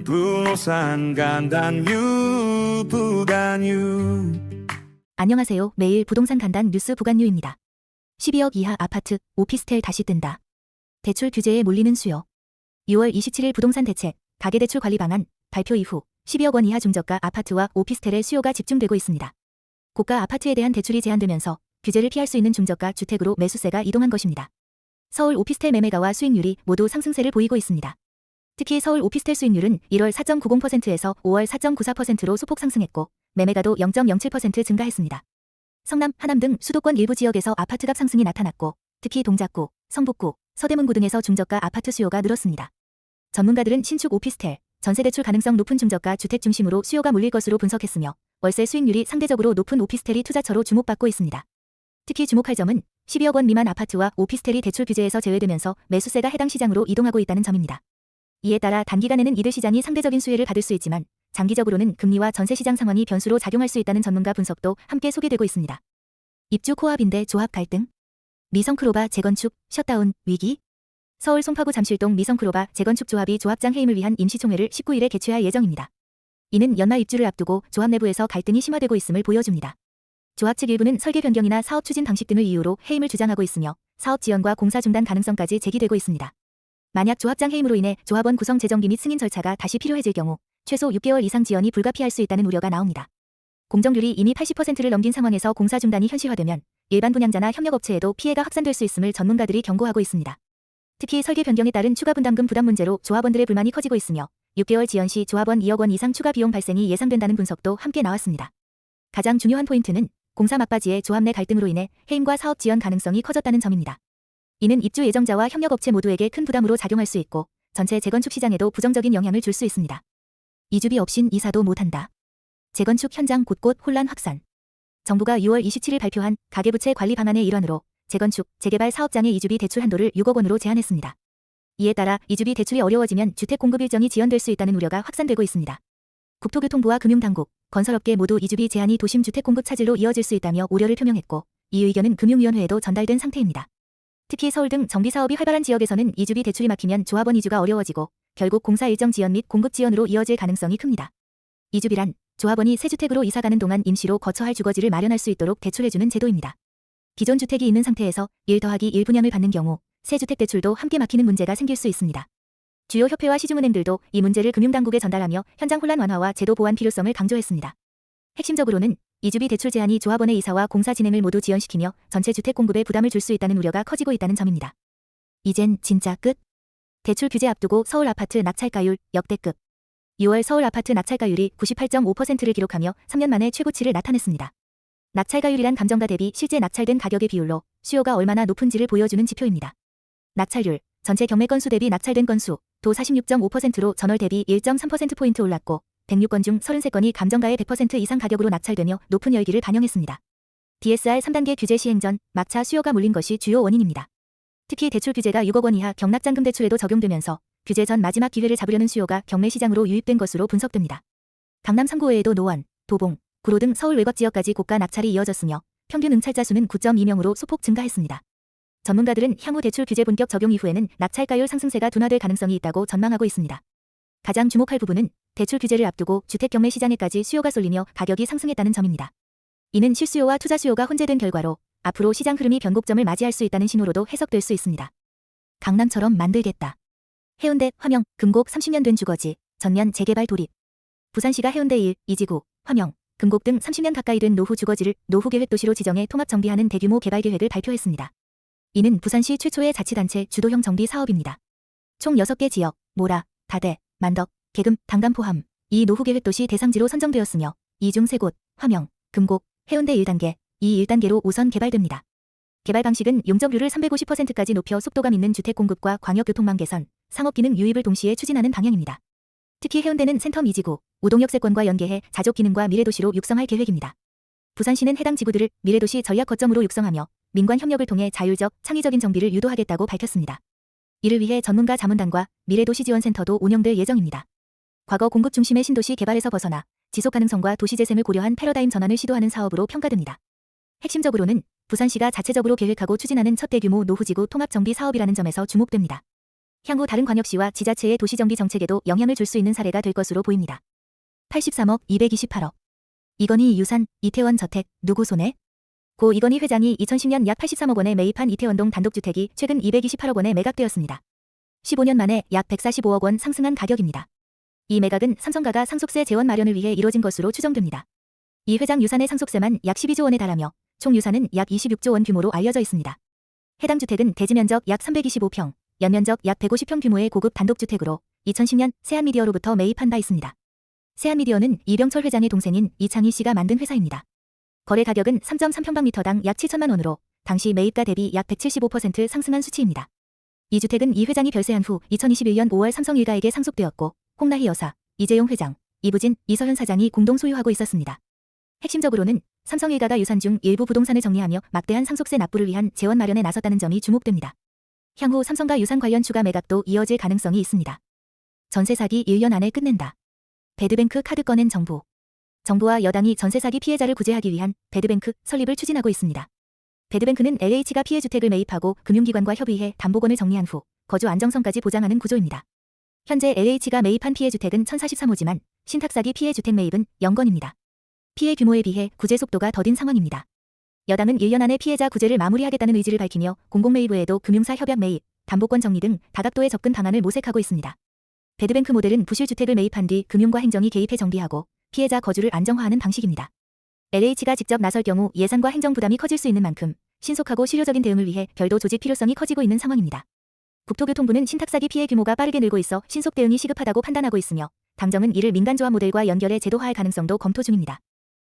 부동산 간단 부간유. 안녕하세요. 매일 부동산 간단 뉴스 부간유입니다. 12억 이하 아파트, 오피스텔 다시 뜬다. 대출 규제에 몰리는 수요. 6월 27일 부동산 대책, 가계대출 관리 방안 발표 이후 12억 원 이하 중저가 아파트와 오피스텔의 수요가 집중되고 있습니다. 고가 아파트에 대한 대출이 제한되면서 규제를 피할 수 있는 중저가 주택으로 매수세가 이동한 것입니다. 서울 오피스텔 매매가와 수익률이 모두 상승세를 보이고 있습니다. 특히 서울 오피스텔 수익률은 1월 4.90%에서 5월 4.94%로 소폭 상승했고 매매가도 0.07% 증가했습니다. 성남, 하남 등 수도권 일부 지역에서 아파트값 상승이 나타났고 특히 동작구, 성북구, 서대문구 등에서 중저가 아파트 수요가 늘었습니다. 전문가들은 신축 오피스텔, 전세대출 가능성 높은 중저가 주택 중심으로 수요가 몰릴 것으로 분석했으며 월세 수익률이 상대적으로 높은 오피스텔이 투자처로 주목받고 있습니다. 특히 주목할 점은 12억 원 미만 아파트와 오피스텔이 대출 규제에서 제외되면서 매수세가 해당 시장으로 이동하고 있다는 점입니다. 이에 따라 단기간에는 이들 시장이 상대적인 수혜를 받을 수 있지만 장기적으로는 금리와 전세시장 상황이 변수로 작용할 수 있다는 전문가 분석도 함께 소개되고 있습니다. 입주 코앞인데 조합 갈등? 미성크로바 재건축, 셧다운, 위기? 서울 송파구 잠실동 미성크로바 재건축 조합이 조합장 해임을 위한 임시총회를 19일에 개최할 예정입니다. 이는 연말 입주를 앞두고 조합 내부에서 갈등이 심화되고 있음을 보여줍니다. 조합 측 일부는 설계 변경이나 사업 추진 방식 등을 이유로 해임을 주장하고 있으며 사업 지연과 공사 중단 가능성까지 제기되고 있습니다. 만약 조합장 해임으로 인해 조합원 구성 재정비 및 승인 절차가 다시 필요해질 경우 최소 6개월 이상 지연이 불가피할 수 있다는 우려가 나옵니다. 공정률이 이미 80%를 넘긴 상황에서 공사 중단이 현실화되면 일반 분양자나 협력업체에도 피해가 확산될 수 있음을 전문가들이 경고하고 있습니다. 특히 설계 변경에 따른 추가 분담금 부담 문제로 조합원들의 불만이 커지고 있으며 6개월 지연 시 조합원 2억 원 이상 추가 비용 발생이 예상된다는 분석도 함께 나왔습니다. 가장 중요한 포인트는 공사 막바지에 조합 내 갈등으로 인해 해임과 사업 지연 가능성이 커졌다는 점입니다. 이는 입주 예정자와 협력업체 모두에게 큰 부담으로 작용할 수 있고 전체 재건축 시장에도 부정적인 영향을 줄 수 있습니다. 이주비 없인 이사도 못한다. 재건축 현장 곳곳 혼란 확산. 정부가 6월 27일 발표한 가계부채 관리 방안의 일환으로 재건축, 재개발 사업장의 이주비 대출 한도를 6억 원으로 제한했습니다. 이에 따라 이주비 대출이 어려워지면 주택 공급 일정이 지연될 수 있다는 우려가 확산되고 있습니다. 국토교통부와 금융당국, 건설업계 모두 이주비 제한이 도심 주택 공급 차질로 이어질 수 있다며 우려를 표명했고 이 의견은 금융위원회에도 전달된 상태입니다. 특히 서울 등 정비사업이 활발한 지역에서는 이주비 대출이 막히면 조합원 이주가 어려워지고 결국 공사 일정 지연 및 공급 지연으로 이어질 가능성이 큽니다. 이주비란 조합원이 새 주택으로 이사가는 동안 임시로 거처할 주거지를 마련할 수 있도록 대출해주는 제도입니다. 기존 주택이 있는 상태에서 1+1 분양을 받는 경우 새 주택 대출도 함께 막히는 문제가 생길 수 있습니다. 주요 협회와 시중은행들도 이 문제를 금융당국에 전달하며 현장 혼란 완화와 제도 보완 필요성을 강조했습니다. 핵심적으로는 이주비 대출 제한이 조합원의 이사와 공사 진행을 모두 지연시키며 전체 주택 공급에 부담을 줄 수 있다는 우려가 커지고 있다는 점입니다. 이젠 진짜 끝? 대출 규제 앞두고 서울 아파트 낙찰가율 역대급. 6월 서울 아파트 낙찰가율이 98.5%를 기록하며 3년 만에 최고치를 나타냈습니다. 낙찰가율이란 감정가 대비 실제 낙찰된 가격의 비율로 수요가 얼마나 높은지를 보여주는 지표입니다. 낙찰률, 전체 경매 건수 대비 낙찰된 건수, 도 46.5%로 전월 대비 1.3%포인트 올랐고 106건 중 33건이 감정가의 100% 이상 가격으로 낙찰되며 높은 열기를 반영했습니다. DSR 3단계 규제 시행 전 막차 수요가 몰린 것이 주요 원인입니다. 특히 대출 규제가 6억 원 이하 경락잔금 대출에도 적용되면서 규제 전 마지막 기회를 잡으려는 수요가 경매 시장으로 유입된 것으로 분석됩니다. 강남 3구 외에도 노원, 도봉, 구로 등 서울 외곽 지역까지 고가 낙찰이 이어졌으며 평균 응찰자 수는 9.2명으로 소폭 증가했습니다. 전문가들은 향후 대출 규제 본격 적용 이후에는 낙찰가율 상승세가 둔화될 가능성이 있다고 전망하고 있습니다. 가장 주목할 부분은 대출 규제를 앞두고 주택 경매 시장에까지 수요가 쏠리며 가격이 상승했다는 점입니다. 이는 실수요와 투자 수요가 혼재된 결과로 앞으로 시장 흐름이 변곡점을 맞이할 수 있다는 신호로도 해석될 수 있습니다. 강남처럼 만들겠다. 해운대, 화명, 금곡 30년 된 주거지, 전면 재개발 돌입. 부산시가 해운대 1, 2지구, 화명, 금곡 등 30년 가까이 된 노후 주거지를 노후계획도시로 지정해 통합 정비하는 대규모 개발 계획을 발표했습니다. 이는 부산시 최초의 자치단체 주도형 정비 사업입니다. 총 6개 지역, 모라, 다대, 만덕, 계금, 당감 포함 이 노후계획도시 대상지로 선정되었으며 이 중 3곳, 화명, 금곡, 해운대 1단계, 이 1단계로 우선 개발됩니다. 개발 방식은 용적률을 350%까지 높여 속도감 있는 주택 공급과 광역교통망 개선, 상업기능 유입을 동시에 추진하는 방향입니다. 특히 해운대는 센텀 2지구, 우동역세권과 연계해 자족 기능과 미래도시로 육성할 계획입니다. 부산시는 해당 지구들을 미래도시 전략 거점으로 육성하며 민관 협력을 통해 자율적, 창의적인 정비를 유도하겠다고 밝혔습니다. 이를 위해 전문가 자문단과 미래도시지원센터도 운영될 예정입니다. 과거 공급 중심의 신도시 개발에서 벗어나 지속가능성과 도시재생을 고려한 패러다임 전환을 시도하는 사업으로 평가됩니다. 핵심적으로는 부산시가 자체적으로 계획하고 추진하는 첫 대규모 노후지구 통합정비 사업이라는 점에서 주목됩니다. 향후 다른 광역시와 지자체의 도시정비 정책에도 영향을 줄 수 있는 사례가 될 것으로 보입니다. 83억 228억. 이건희 유산, 이태원 저택, 누구 손에? 고 이건희 회장이 2010년 약 83억 원에 매입한 이태원동 단독주택이 최근 228억 원에 매각되었습니다. 15년 만에 약 145억 원 상승한 가격입니다. 이 매각은 삼성가가 상속세 재원 마련을 위해 이뤄진 것으로 추정됩니다. 이 회장 유산의 상속세만 약 12조 원에 달하며 총 유산은 약 26조 원 규모로 알려져 있습니다. 해당 주택은 대지 면적 약 325평, 연면적 약 150평 규모의 고급 단독주택으로 2010년 세한미디어로부터 매입한 바 있습니다. 세한미디어는 이병철 회장의 동생인 이창희 씨가 만든 회사입니다. 거래 가격은 3.3평방미터당 약 7천만 원으로 당시 매입가 대비 약 175% 상승한 수치입니다. 이 주택은 이 회장이 별세한 후 2021년 5월 삼성 일가에게 상속되었고 홍나희 여사, 이재용 회장, 이부진, 이서현 사장이 공동 소유하고 있었습니다. 핵심적으로는 삼성 일가가 유산 중 일부 부동산을 정리하며 막대한 상속세 납부를 위한 재원 마련에 나섰다는 점이 주목됩니다. 향후 삼성가 유산 관련 추가 매각도 이어질 가능성이 있습니다. 전세 사기 1년 안에 끝낸다. 배드뱅크 카드 꺼낸 정부. 정부와 여당이 전세 사기 피해자를 구제하기 위한 배드뱅크 설립을 추진하고 있습니다. 배드뱅크는 LH가 피해 주택을 매입하고 금융기관과 협의해 담보권을 정리한 후 거주 안정성까지 보장하는 구조입니다. 현재 LH가 매입한 피해 주택은 1043호지만 신탁사기 피해 주택 매입은 0건입니다. 피해 규모에 비해 구제 속도가 더딘 상황입니다. 여당은 1년 안에 피해자 구제를 마무리하겠다는 의지를 밝히며 공공매입 외에도 금융사 협약 매입, 담보권 정리 등 다각도의 접근 방안을 모색하고 있습니다. 배드뱅크 모델은 부실주택을 매입한 뒤 금융과 행정이 개입해 정비하고 피해자 거주를 안정화하는 방식입니다. LH가 직접 나설 경우 예산과 행정 부담이 커질 수 있는 만큼 신속하고 실효적인 대응을 위해 별도 조직 필요성이 커지고 있는 상황입니다. 국토교통부는 신탁사기 피해 규모가 빠르게 늘고 있어 신속 대응이 시급하다고 판단하고 있으며 당정은 이를 민간조합 모델과 연결해 제도화할 가능성도 검토 중입니다.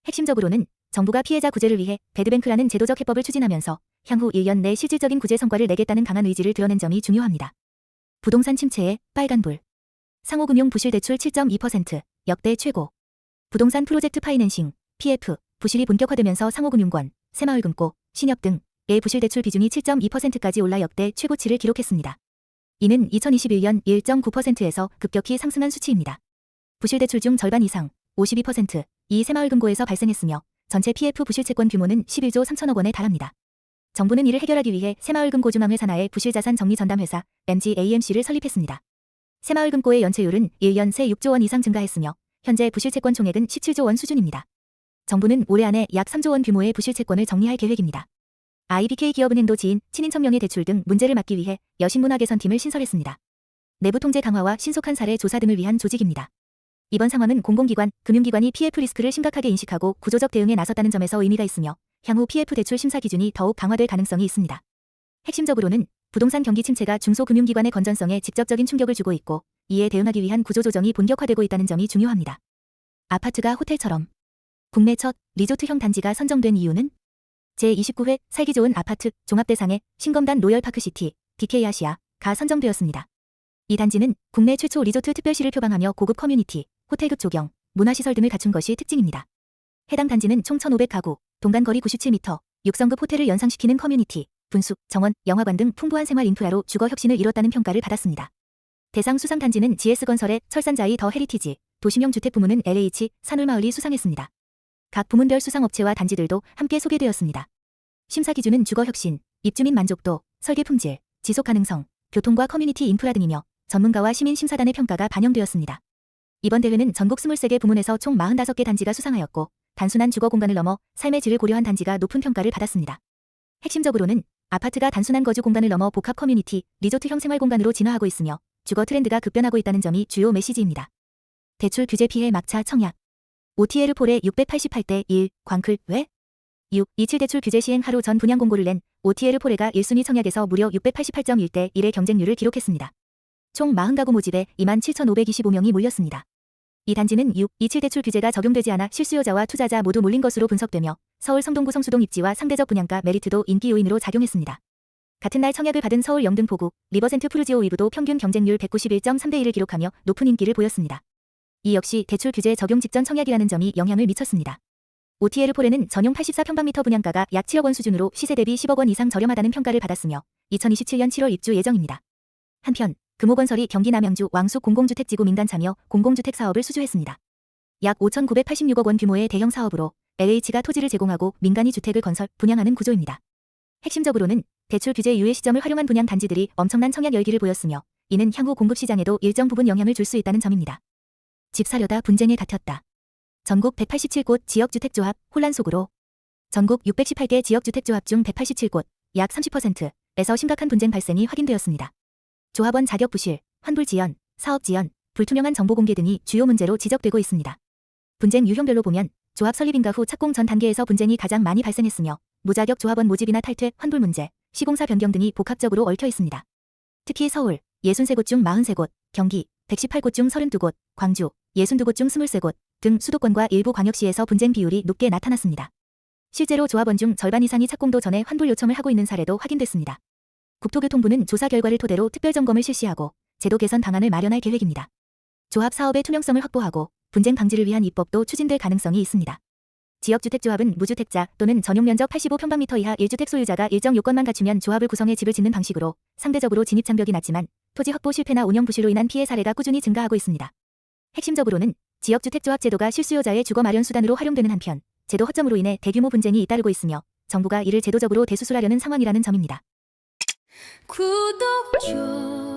핵심적으로는 정부가 피해자 구제를 위해 배드뱅크라는 제도적 해법을 추진하면서 향후 1년 내 실질적인 구제 성과를 내겠다는 강한 의지를 드러낸 점이 중요합니다. 부동산 침체에 빨간불. 상호금융 부실대출 7.2%, 역대 최고. 부동산 프로젝트 파이낸싱, PF, 부실이 본격화되면서 상호금융권, 새마을금고, 신협 등의 부실대출 비중이 7.2%까지 올라 역대 최고치를 기록했습니다. 이는 2021년 1.9%에서 급격히 상승한 수치입니다. 부실대출 중 절반 이상, 52%이 새마을금고에서 발생했으며 전체 PF 부실채권 규모는 11조 3천억 원에 달합니다. 정부는 이를 해결하기 위해 새마을금고 중앙회 산하의 부실자산 정리 전담회사 MGAMC를 설립했습니다. 새마을금고의 연체율은 1년 새 6조 원 이상 증가했으며 현재 부실채권 총액은 17조 원 수준입니다. 정부는 올해 안에 약 3조 원 규모의 부실채권을 정리할 계획입니다. IBK 기업은행도 지인 친인척 명의 대출 등 문제를 막기 위해 여신문화 개선팀을 신설했습니다. 내부 통제 강화와 신속한 사례 조사 등을 위한 조직입니다. 이번 상황은 공공기관, 금융기관이 PF 리스크를 심각하게 인식하고 구조적 대응에 나섰다는 점에서 의미가 있으며 향후 PF 대출 심사 기준이 더욱 강화될 가능성이 있습니다. 핵심적으로는 부동산 경기 침체가 중소금융기관의 건전성에 직접적인 충격을 주고 있고 이에 대응하기 위한 구조조정이 본격화되고 있다는 점이 중요합니다. 아파트가 호텔처럼. 국내 첫 리조트형 단지가 선정된 이유는 제29회 살기 좋은 아파트 종합대상에 신검단 로열파크시티, DK아시아가 선정되었습니다. 이 단지는 국내 최초 리조트 특별시를 표방하며 고급 커뮤니티, 호텔급 조경, 문화시설 등을 갖춘 것이 특징입니다. 해당 단지는 총 1,500가구, 동간거리 97m, 6성급 호텔을 연상시키는 커뮤니티, 분수, 정원, 영화관 등 풍부한 생활 인프라로 주거 혁신을 이뤘다는 평가를 받았습니다. 대상 수상 단지는 GS건설의 철산자이 더 헤리티지, 도심형 주택 부문은 LH, 산울마을이 수상했습니다. 각 부문별 수상업체와 단지들도 함께 소개되었습니다. 심사 기준은 주거 혁신, 입주민 만족도, 설계 품질, 지속 가능성, 교통과 커뮤니티 인프라 등이며 전문가와 시민 심사단의 평가가 반영되었습니다. 이번 대회는 전국 23개 부문에서 총 45개 단지가 수상하였고 단순한 주거 공간을 넘어 삶의 질을 고려한 단지가 높은 평가를 받았습니다. 핵심적으로는 아파트가 단순한 거주 공간을 넘어 복합 커뮤니티, 리조트형 생활 공간으로 진화하고 있으며 주거 트렌드가 급변하고 있다는 점이 주요 메시지입니다. 대출 규제 피해 막차 청약. OTL 폴의 688대 1, 광클, 왜? 6. 27 대출 규제 시행 하루 전 분양 공고를 낸 OTL 폴에가 1순위 청약에서 무려 688.1대 1의 경쟁률을 기록했습니다. 총 40가구 모집에 27,525명이 몰렸습니다. 이 단지는 6. 27 대출 규제가 적용되지 않아 실수요자와 투자자 모두 몰린 것으로 분석되며 서울 성동구 성수동 입지와 상대적 분양가 메리트도 인기 요인으로 작용했습니다. 같은 날 청약을 받은 서울 영등포구, 리버센트 푸르지오 위브도 평균 경쟁률 191.3대 1을 기록하며 높은 인기를 보였습니다. 이 역시 대출 규제 적용 직전 청약이라는 점이 영향을 미쳤습니다. OTL 폴에는 전용 84평방미터 분양가가 약 7억 원 수준으로 시세 대비 10억 원 이상 저렴하다는 평가를 받았으며 2027년 7월 입주 예정입니다. 한편 금호건설이 경기 남양주 왕숙 공공주택지구 민간 참여 공공주택 사업을 수주했습니다. 약 5,986억 원 규모의 대형 사업으로 LH가 토지를 제공하고 민간이 주택을 건설, 분양하는 구조입니다. 핵심적으로는 대출 규제 유예 시점을 활용한 분양 단지들이 엄청난 청약 열기를 보였으며 이는 향후 공급 시장에도 일정 부분 영향을 줄 수 있다는 점입니다. 집 사려다 분쟁에 갇혔다. 전국 187곳 지역주택조합 혼란 속으로. 전국 618개 지역주택조합 중 187곳, 약 30%에서 심각한 분쟁 발생이 확인되었습니다. 조합원 자격 부실, 환불 지연, 사업 지연, 불투명한 정보 공개 등이 주요 문제로 지적되고 있습니다. 분쟁 유형별로 보면 조합 설립 인가 후 착공 전 단계에서 분쟁이 가장 많이 발생했으며 무자격 조합원 모집이나 탈퇴, 환불 문제, 시공사 변경 등이 복합적으로 얽혀 있습니다. 특히 서울 63곳 중 43곳, 경기 118곳 중 32곳, 광주 62곳 중 23곳 등 수도권과 일부 광역시에서 분쟁 비율이 높게 나타났습니다. 실제로 조합원 중 절반 이상이 착공도 전에 환불 요청을 하고 있는 사례도 확인됐습니다. 국토교통부는 조사 결과를 토대로 특별점검을 실시하고 제도 개선 방안을 마련할 계획입니다. 조합 사업의 투명성을 확보하고 분쟁 방지를 위한 입법도 추진될 가능성이 있습니다. 지역주택조합은 무주택자 또는 전용면적 85평방미터 이하 1주택 소유자가 일정 요건만 갖추면 조합을 구성해 집을 짓는 방식으로 상대적으로 진입장벽이 낮지만 토지 확보 실패나 운영 부실로 인한 피해 사례가 꾸준히 증가하고 있습니다. 핵심적으로는 지역주택조합 제도가 실수요자의 주거 마련 수단으로 활용되는 한편 제도 허점으로 인해 대규모 분쟁이 잇따르고 있으며 정부가 이를 제도적으로 대수술하려는 상황이라는 점입니다. 구독 좀